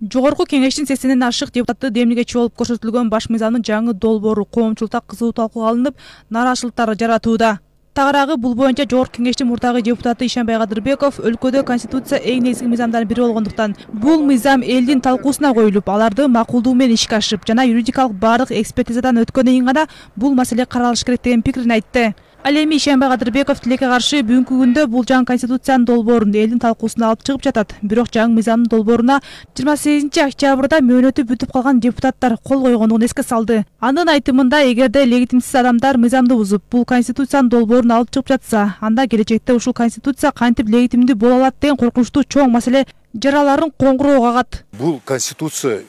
Жогорку кеңештин 80ден ашык депутаты демилгечи болуп көрсөтүлгөн баш мыйзамдын жаңы долбоору коомчулукта кызуу талкууга алынып, нааразычылыктар жаратууда. Тагыраагы бул боюнча Жогорку кеңештин мурдагы депутаты Ишенбай Кадырбеков өлкөдө конституция эң негизги мыйзамдардын бири болгондуктан бул мыйзам элдин талкуусуна коюлуп, аларды макулдуу менен ишке ашып жана юридикалык баардык экспертизадан өткөндөн кийин гана бул маселе каралышы керек деген пикирин айтты. Ал эми Ишенбай Кадырбеков тилекке каршы бүгүнкү күндө бул жаңы конституциянын долбоорун элдин талкуусуна алып чыгып жатат. Бирок жаңы мыйзамдын долбооруна 28 октябрда мөөнөтү бүтүп калган депутаттар кол койгондугун эске салды. Анын айтымында, эгерде легитимсиз адамдар мыйзамды бузуп, бул конституциянын долбоорун алып чыгып жатса, анда келечекте ушул конституция кантип легитимдүү боло алат деген коркунучтуу чоң маселе жараларын коңгуроо кагат. Бул конституция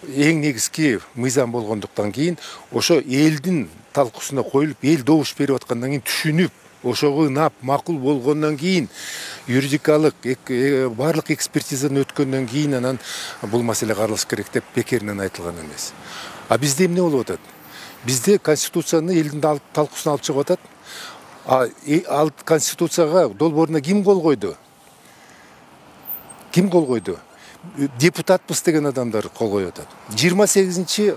эң негизги мыйзам болгондуктан кийин ошо элдин талкуусуна коюлуп, эл добуш берип аткандан кийин түшүнүп, ошого ынап, макул болгондон кийин юридикалык баардык экспертизадан өткөндөн кийин анан бул маселе каралыш керек деп бекеринен айтылган эмес. А бизде эмне болуп атат? Бизде конституцияны элдин талкуусуна алып чыгып атат. Ал конституцияга долбооруна ким кол койду? Ким кол койду? Депутатпыз деген адамдар кол коюп атат. 28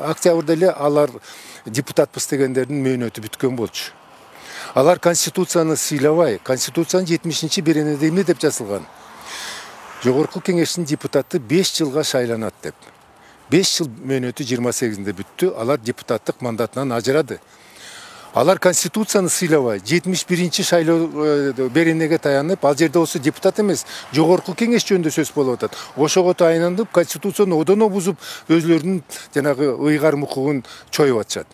октябрда эле алар депутатпыз дегендердин мөөнөтү бүткөн болчу. Алар конституцияны сыйлабай, конституциянын 70-чи беренеде эмне деп жазылган? Жогорку кеңештин депутаты 5 жылга шайланат деп. 5 жыл мөөнөтү 28-де бүттү, алар депутаттык мандатынан ажырады. Алар конституцияны сыйлабай, 71-чи шайлоо беренеге таянып, ал жерде осы депутат эмес, жогорку кеңеш жөнүндө сөз болуп атат. Ошого таянып, конституцияны одоно бузуп, өзлөрүнүн жанагы ыйгарым укугун чоюп атышат.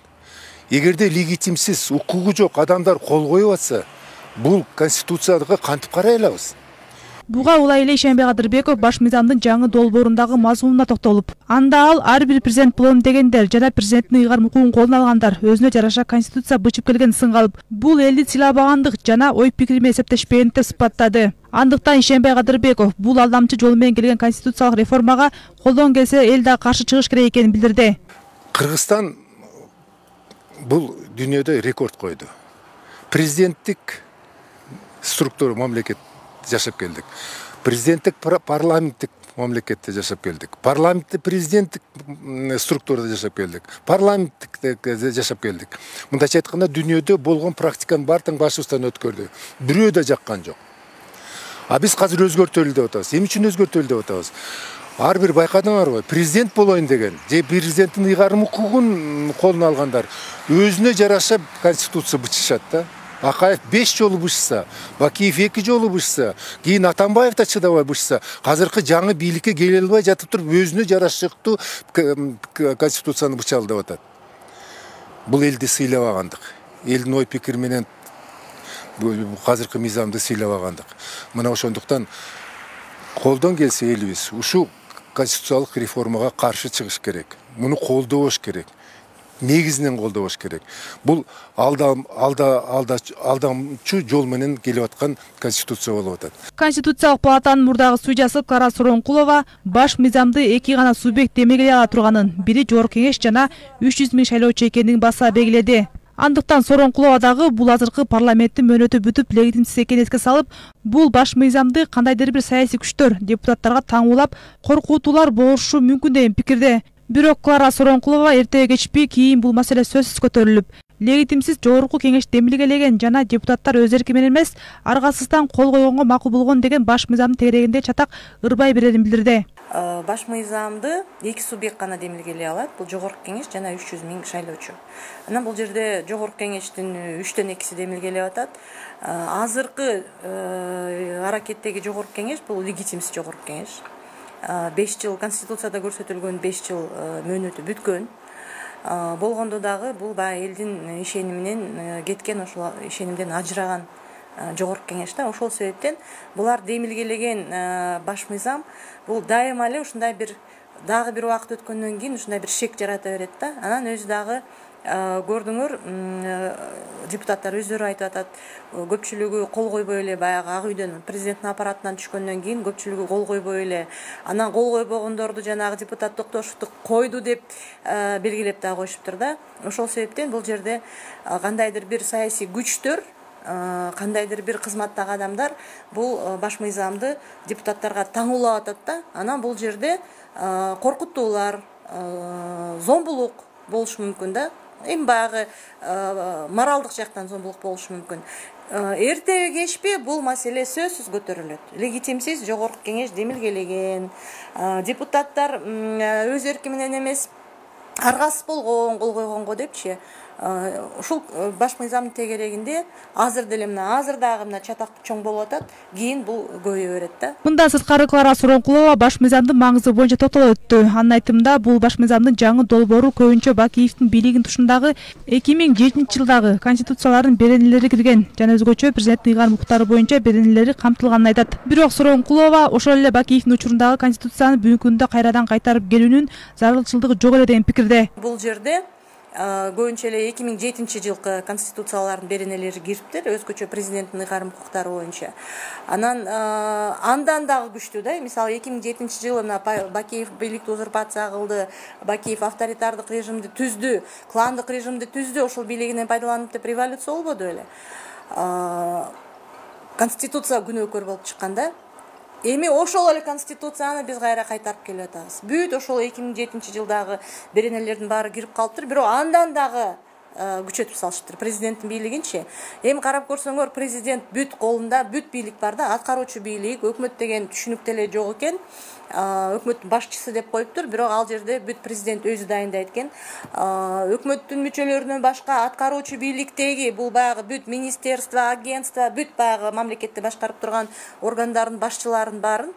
Эгерде легитимсиз, укугу жок адамдар кол коюп атса, бул конституцияга кантип карай алабыз? Буга улай эле Ишенбай Кадырбеков баш мыйзамдын жаңы долбоорундагы мазмунуна токтолуп, анда ал ар бир президент болом дегендер жана президенттин ыйгарым укугун колуна алгандар өзүнө жараша конституция бычып келген сынга алып, бул элди сыйлабагандык жана ой пикири менен эсептешпегендик деп сыпаттады. Андыктан Ишенбай Кадырбеков бул алдамчы жол менен келген конституциялык реформага колдон келсе эл да каршы чыгыш керек экенин билдирди. Кыргызстан бул дүйнөдө рекорд койду. Президенттик структура мамлекет жашап келдик. Президенттик парламенттик мамлекетте жашап келдик. Парламентте президенттик структурада жашап келдик. Парламенттик жашап келдик. Мындайча айтканда дүйнөдө болгон практиканын баардыгын башыбыздан өткөрдү. Бирөө да жаккан жок. А биз азыр өзгөртөлү деп атабыз. Эмне үчүн өзгөртөлү деп атабыз? Ар бир байкадыңарбы? Президент болоюн деген, же президенттин ыйгарым укугун колуна алгандар өзүнө жараша конституция бычышат да. Акаев 5 жолу бышса, Бакиев 2 жолу бышса, кийин Атамбаев да чыдабай бышса, азыркы жаңы бийликке келе албай жатып туруп өзүнө жарашыктуу конституцияны бычалы деп атат. Бул элди сыйлабагандык. Элдин ой пикири менен азыркы мыйзамды сыйлабагандык. Мына ошондуктан колдон келсе элибиз ушул конституциялык реформага каршы чыгыш керек. Муну колдобош керек. Негизинен колдобош керек. Бул алдамчы жол менен келип аткан конституция болуп атат. Конституциялык палатанын мурдагы судьясы Кара Соронкулова баш мыйзамды эки гана субъект демегелей ала турганын, бири Жогорку кеңеш жана 300 000 шайлоочу экенин баса белгиледи. Андыктан Соронкулова дагы бул азыркы парламенттин мөөнөтү бүтүп легитимсиз экенин эске салып, бул баш мыйзамды кандайдыр бир саясий күчтөр депутаттарга таңуулап, коркутуулар болушу мүмкүн деген пикирде. Бирок Кара Соронкулова эртеге кечпей кийин бул маселе сөзсүз көтөрүлүп, легитимсиз Жогорку кеңеш демилгелеген жана депутаттар өз эрки менен эмес, аргасыздан кол койгонго макул болгон деген баш мыйзамдын тегерегинде чатак ырбай берерин билдирди. Баш мыйзамды эки субъект гана демилгелей алат. Бул Жогорку кеңеш жана 300 000 шайлоочу. Анан бул жерде Жогорку кеңештин 3төн 2си демилгелеп атат. Азыркы аракеттеги Жогорку кеңеш бул легитимсиз Жогорку кеңеш. 5 жыл конституцияда көрсөтүлгөн 5 жыл мөөнөтү бүткөн. Болгондо дагы бул баягы элдин ишениминен кеткен, ошол ишенимден ажыраган Жогорку кеңеш да. Ошол себептен булар демилгелеген баш мыйзам бул дайыма эле ушундай бир дагы бир убакыт өткөндөн кийин ушундай бир шек жарата берет да. Анан өзү дагы көрдүңөр, депутаттар өздөрү айтып атат, көпчүлүгү кол койбой эле баягы ак үйдөн президенттин аппаратынан түшкөндөн кийин көпчүлүгү кол койбой эле, анан кол койбогондорду жанагы депутат Токтошевду койду деп белгилеп да коюшуптур да. Ошол себептен бул жерде кандайдыр бир саясий күчтөр кандайдыр бир кызматтагы адамдар бул баш мыйзамды депутаттарга таңуулап атат да. Анан бул жерде коркутуулар, зомбулук болушу мүмкүн да. Эми баягы моралдык жактан зомбулук болушу мүмкүн. Эртеби кечпи бул маселе сөзсүз көтөрүлөт. Легитимсиз жогорку кеңеш демилгелеген, депутаттар өз эрки менен эмес аргасыз болгон, кол койгонго депчи. Ушул баш мыйзамдын тегерегинде азыр деле мына азырдагы мына чатак чоң болуп атат, кийин бул көбөйө берет да. Мындан сырткары Клара Суронкулова баш мыйзамдын маңызы боюнча токтолуп өттү. Анын айтымында бул баш мыйзамдын жаңы долбоору көбүнчө Бакиевдин бийлигин тушундагы 2007 жылдагы конституциялардын беренелери кирген жана өзгөчө президенттин ыйгарым укуктары боюнча беренелери камтылганын айтат. Бирок Суронкулова ошол эле Бакиевдин учурундагы конституцияны бүгүнкү күндө кайрадан кайтарып келүүнүн зарылчылдыгы жок эле деген пикирде. Бул жерде көбүнчө эле 2007 жылкы конституциялардын беренелери кириптир, өзгөчө президенттин ыйгарым укуктары боюнча. Анан андан дагы күчтүү да. Мисалы 2007 жылы мына Бакиев бийликти узурпация кылды, Бакиев авторитардык режимди түздү, кландык режимди түздү, ошол бийлигинен пайдаланып деп революция болбоду беле. Конституция күнөөкөр болуп чыкканда, эми ошол эле конституцияны биз кайра кайтарып келип атабыз. Бүт ошол 2007 жылдагы беренелердин баары кирип калыптыр, бирок андан дагы күчөтүп салыштыр президенттин бийлигинчи. Эми карап көрсөңөр, президент бүт колунда бүт бийлик бар да, аткаруучу бийлик, өкмөт деген түшүнүк деле жок экен. Өкмөттүн башчысы деп коюптур, бирок ал жерде бүт президент өзү дайындайт экен. Өкмөттүн мүчөлөрүнөн башка аткаруучу бийликтеги бул баягы бүт министерство, агентство, бүт баягы мамлекетти башкарып турган органдардын башчыларын баарын,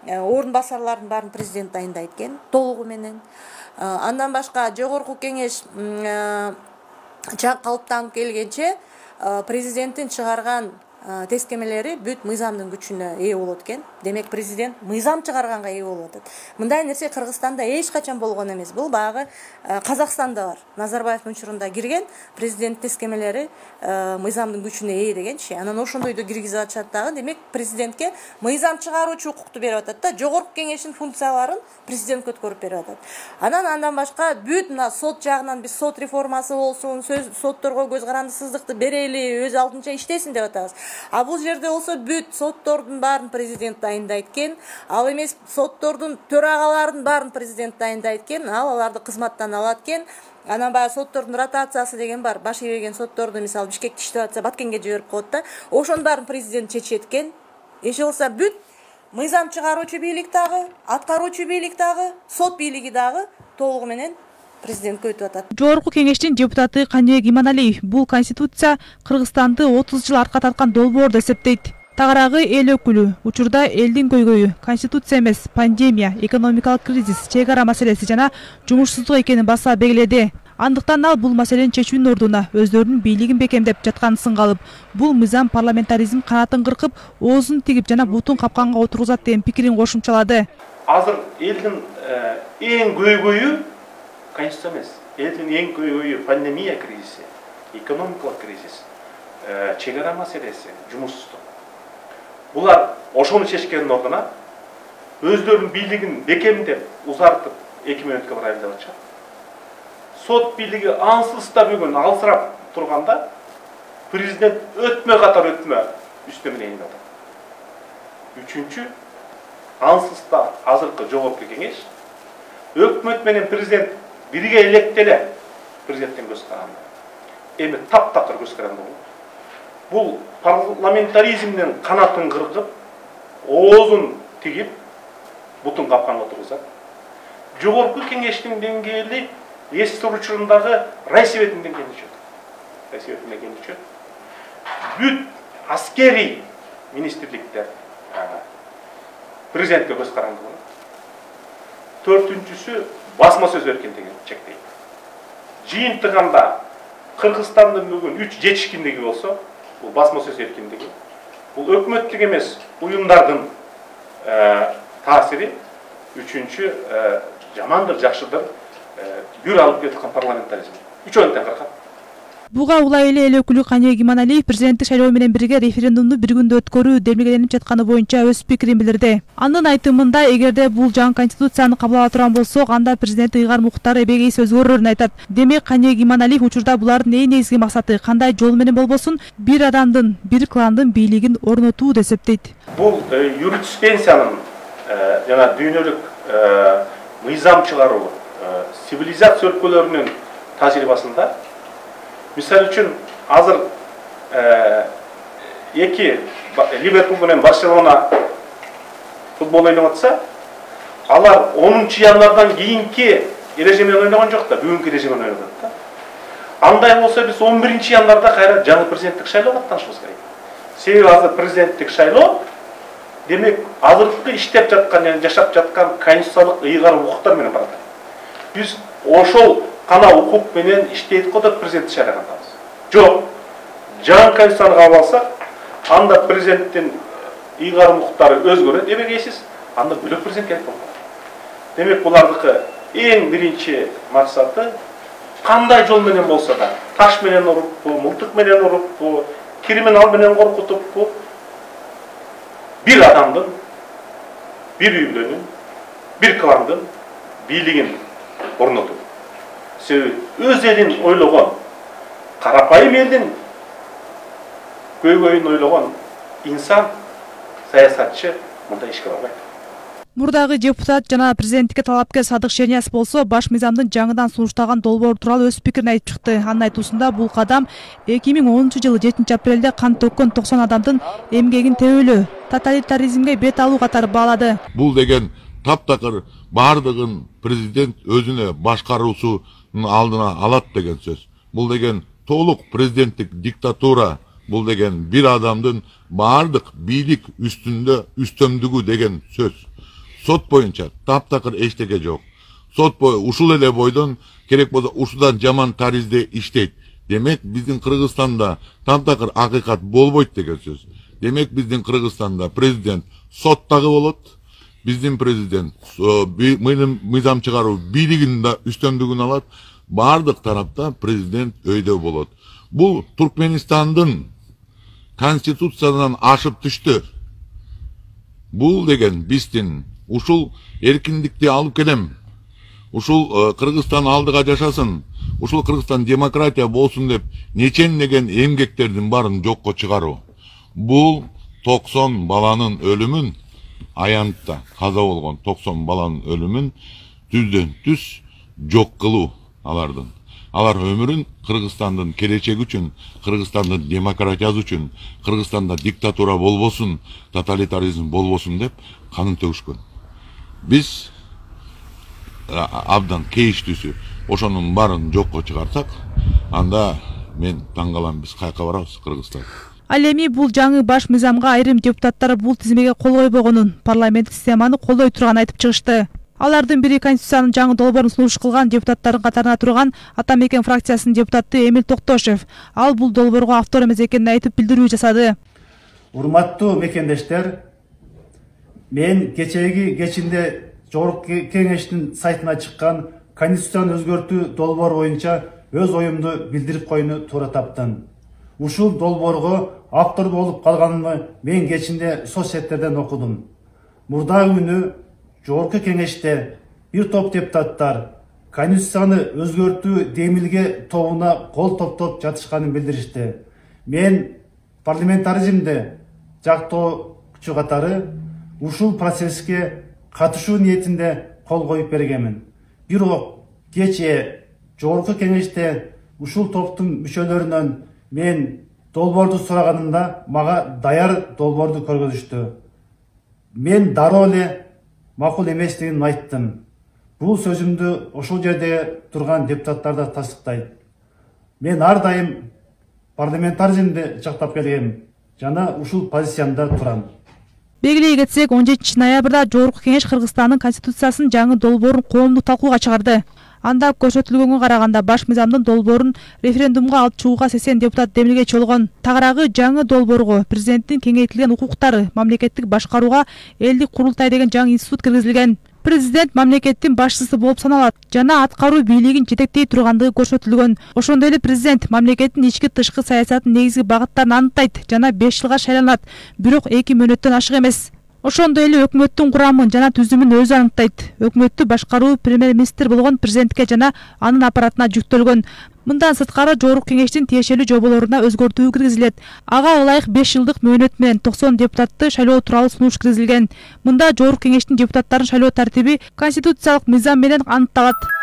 орун басарлардын баарын президент дайындайт экен толугу менен. Андан башка жогорку кеңеш калыптанып келгенче президенттин чыгарган тескемелери бүт мыйзамдын күчүнө ээ болот экен. Демек президент мыйзам чыгарганга ээ болуп атат. Мындай нерсе Кыргызстанда эч качан болгон эмес. Бул баягы Казакстанда бар. Назарбаевдин учурунда кирген президент тескемелери мыйзамдын күчүнө ээ дегенчи. Анан ошондойду киргизип атышат дагы. Демек президентке мыйзам чыгаруучу укукту берип атат да, жогорку кеңештин функцияларын президентке өткөрүп берип атат. Андан башка бүт мына сот жагынан биз сот реформасы болсун, сотторго көз карандысыздыкты берели, өз алдынча иштесин деп атабыз. А бул жерде болсо бүт соттордун баарын президент дайындайт экен. Ал эмес соттордун төрагаларынын баарын президент дайындайт экен. Ал аларды кызматтан алат экен. Анан баягы соттордун ротациясы деген бар. Баш ийбеген сотторду мисалы Бишкекте иштеп атса Баткенге жиберип коет да. Ошонун баарын президент чечет экен. Эже болсо бүт мыйзам чыгаруучу бийлик дагы, аткаруучу бийлик дагы, сот бийлиги дагы толугу менен президентке өтүп атат. Жогорку кеңештин депутаты Каныбек Иманалиев бул конституция Кыргызстанды 30 жыл арка тарткан долбоор деп эсептейт. Тагыраагы эл өкүлү учурда элдин көйгөйү конституция эмес, пандемия, экономикалык кризис, чек ара маселеси жана жумушсуздук экенин баса белгиледи. Андыктан ал бул маселени чечүүнүн ордуна өздөрүнүн бийлигин бекемдеп жатканын сынга бул мыйзам парламентаризм канатын кыркып, оозун тигип жана бутун капканга отургузат деген пикирин кошумчалады. Азыр элдин эң көйгөйү конституция эмес. Элдин эң көйгөйү пандемия кризиси, экономикалык кризис, чек ара маселеси, жумушсуздук. Булар ошону чечкендин ордуна өздөрүнүн бийлигин бекемдеп, узартып 2 мүнөткө барайлап атышат. Сот бийлиги ансызда бүгүн алсырап турганда президент өтмө катар өтмө үстөмүнө ийип атат. Үчүнчү, ансызда азыркы жогорку кеңеш өкмөт менен президент бирге электеле президенттен көз каранды. Эми таптакыр көз каранды болот. Бул парламентаризмдин канатын кыргып, оозун тигип, бутун капканга отургузат. Жогорку кеңештин деңгээли СССР учурундагы Райсоветтин деңгээлине чөкөт. Бүт аскери министрликтер президентке көз каранды болот. Төртүнчүсү басма сөз эркиндигин чектейт. Жыйынтыгында Кыргызстандын бүгүн 3 жетишкиндиги болсо, бул басма сөз эркиндиги. Бул өкмөттүк эмес уюмдардын таасири. Үчүнчү, жамандыр, жакшыдыр, бүр алып кеткен парламентаризм. Үчөөнтен кыркат. Буга улай эле эл өкүлү Кания Гиманалиев президенттик шайлоо менен бирге референдумду бир күндө өткөрүү демилгеленип жатканы боюнча өз пикирин билдирди. Анын айтымында, эгерде бул жаңы конституцияны кабыл ала турган болсок, анда президент ыйгарым укуктары эбегейси өзгөрөрүн айтат. Демек Кания Гиманалиев учурда булардын эң негизги максаты кандай жол менен болбосун бир адамдын, бир кландын бийлигин орнотуу деп эсептейт. Бул юриспруденциянын жана дүйнөлүк мыйзам чыгаруу цивилизация өлкөлөрүнүн тажрыйбасында, мисалы үчүн азыр эки Ливерпуль менен Барселона футбол ойноп атса, алар 10-чы январдан кийинки эрежемен ойногон жок да, бүгүнкү эрежемен ойноп атат. Андай болсо биз 11-чи январда кайра жаңы президенттик шайлоого аттанышыбыз керек. Себеби азыр президенттик шайлоо демек азыркы иштеп жаткан жана жашап жаткан конституциялык ыйгарым укуктар менен барат. Биз ошол кана укук менен иштейт го деп президентти шайлагандабыз. Жок, жаңы конституцияны кабыл алсак, анда президенттин ыйгарым укуктары өзгөрөт, эбегейсиз, анда бөлөк президент керек болот. Демек булардыкы эң биринчи максаты кандай жол менен болсо да, таш менен уруппу, мылтык менен уруппу, криминал менен коркутуппу, бир адамдын, бир үй бүлөнүн, бир кландын бийлигин орнотуу. Себеби өз элин ойлогон, карапайым элдин көйгөйүн ойлогон инсан, саясатчы мындай ишке барбайт. Мурдагы депутат жана президенттикке талапкер Садык Шернияз болсо, баш мыйзамдын жаңыдан сунушталган долбоору тууралуу өз пикирин айтып чыкты. Анын айтуусунда бул кадам 2010-жылы 7-апрелде кан төккөн 90 адамдын эмгегин тебелөө, тоталитаризмге бет алуу катары баалады. Бул деген таптакыр бардыгын президент өзүнө башкаруусунун алдына алат деген сөз. Бул деген толук президенттик диктатура, бул деген бир адамдын бардык бийлик үстүндө үстөмдүгү деген сөз. Сот боюнча таптакыр эчтеке жок. Сот ушул эле бойдон керек болсо ушудан жаман таризде иштейт. Демек биздин Кыргызстанда таптакыр акыйкат болбойт деген сөз. Демек биздин Кыргызстанда президент соттагы болот. Биздин президент мыйзам чыгаруу бийлигин да үстөмдүгүн алат. Бардык тарапта президент өйдө болот. Бул Туркменистандын конституциясынан ашып түштү. Бул деген биздин ушул эркиндикти алып келем. Ушул Кыргызстан алдыга жашасын. Ушул Кыргызстан демократия болсун деп нечендеген эмгектердин баарын жокко чыгаруу. Бул 90 баланын өлүмүн, аянтта каза болгон 90 баланын өлүмүн түздөн түз жок кылуу алардын. Алар өмүрүн Кыргызстандын келечеги үчүн, Кыргызстандын демократиясы үчүн, Кыргызстанда диктатура болбосун, тоталитаризм болбосун деп канын төгүшкөн. Биз абдан кейиштүүсү ошонун баарын жокко чыгарсак, анда мен таң калам, биз кайка барабыз Кыргызстан. Ал эми бул жаңы баш мыйзамга айрым депутаттар бул тизмеге кол койбогонун, парламенттик системаны колдой турганын айтып чыгышты. Алардын бири конституциянын жаңы долбоорун сунуш кылган депутаттардын катарына турган Атамекен фракциясынын депутаты Эмил Токтошев. Ал бул долбоорго автор эмес экенин айтып билдирүү жасады. Урматтуу мекендештер, мен кечинде Жогорку Кеңештин сайтына чыккан конституцияны өзгөртүү долбоору боюнча өз оюмду билдирип коюуну туура таптым. Ушул долбоорго автор болуп калганымды мен кечинде соцсеттерден окудум. Мурдагы күнү Жогорку Кеңеште бир топ депутаттар конституцияны өзгөртүү демилге тобуна кол топтоп жатышканын билдиришти. Мен парламентаризмди жактоочу катары ушул процесске катышуу ниетинде кол коюп бергенмин. Бирок кечээ Жогорку Кеңеште ушул топтун мүчөлөрүнөн мен долбоорду сураганымда мага даяр долбоорду көргөзүштү. Мен дароо эле макул эместигин айттым. Бул сөзүмдү ошол жерде турган депутаттар да тастыктайт. Мен ар дайым парламентаризмди жактап келгем жана ушул позициямда турам. Белгилей кетсек, 17-ноябрда Жогорку Кеңеш Кыргызстандын конституциясынын жаңы долбоорун коомдук талкууга чыгарды. Анда көрсөтүлгөнгө караганда баш мыйзамдын долбоорун референдумга алып чыгууга 80 депутат демилгечи болгон. Тагыраагы жаңы долбоорго президенттин кеңейтилген укуктары, мамлекеттик башкарууга элдик курултай деген жаңы институт киргизилген. Президент мамлекеттин башчысы болуп саналат жана аткаруу бийлигин жетектей тургандыгы көрсөтүлгөн. Ошондой эле президент мамлекеттин ички тышкы саясатынын негизги багыттарын аныктайт жана 5 жылга шайланат, бирок 2 мөөнөттөн ашык эмес. Ошондой эле өкмөттүн курамын жана түзүмүн өзү аныктайт. Өкмөттү башкаруу премьер-министр болгон президентке жана анын аппаратына жүктөлгөн. Мындан сырткары жогорку кеңештин тиешелүү жоболоруна өзгөртүү киргизилет. Ага ылайык 5 жылдык мөөнөт менен 90 депутатты шайлоо тууралуу сунуш киргизилген. Мында жогорку кеңештин депутаттарын шайлоо тартиби конституциялык мыйзам менен аныкталат.